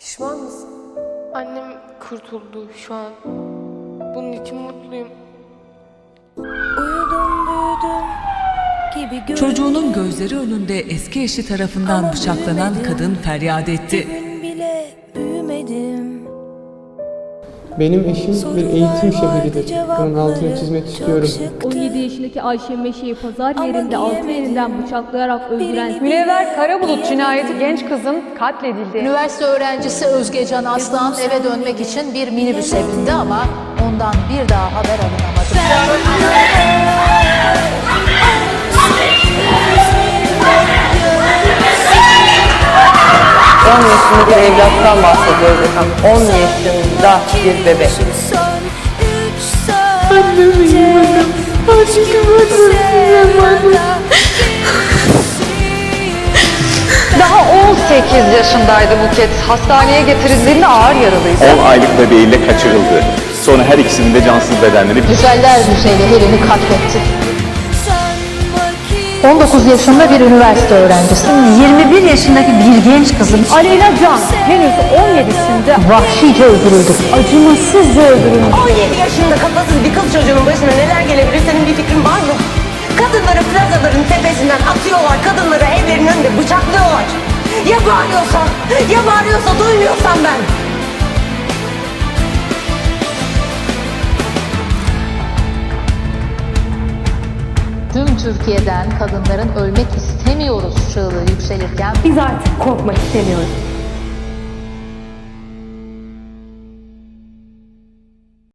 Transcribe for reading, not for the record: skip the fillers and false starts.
Pişman mısın? Annem kurtuldu şu an. Bunun için mutluyum. Uyudum büyüdüm gibi Çocuğunun gözleri önünde eski eşi tarafından bıçaklanan kadın feryat etti. gün bile büyümedim. Benim eşim bir eğitim şehididir. Bunun altını çizmek istiyorum. 17 yaşındaki Ayşe Meşe'yi pazar yerinde altı yerinden bıçaklayarak öldüren Münevver Karabulut cinayeti genç kızın katledildi. Üniversite öğrencisi Özgecan Aslan eve dönmek için bir minibüse bindi ama ondan bir daha haber alınamadı. 10 yaşında bir evlattan bahsediyoruz efendim. 10 yaşında bir bebek. Annemi yemedim. Daha 18 yaşındaydı Buket. Hastaneye getirildiğinde ağır yaralıydı. 10 aylık bebeğiyle kaçırıldı. Sonra her ikisinin de cansız bedenleri Güzeller güzeli Helen'i katletti. 19 yaşında bir üniversite öğrencisi, 21 yaşındaki bir genç kızın Aleyna Can henüz 17'sinde vahşice öldürüldü. Acımasızca öldürüldü. 17 yaşında kafasız bir kız çocuğunun başına neler gelebilir senin bir fikrin var mı? Kadınları plazaların tepesinden atıyorlar, kadınları evlerinin önünde bıçaklıyorlar. Ya bağırıyorsa duymuyorsam ben. Tüm Türkiye'den kadınların ölmek istemiyoruz çığlığı yükselirken biz artık korkmak istemiyoruz.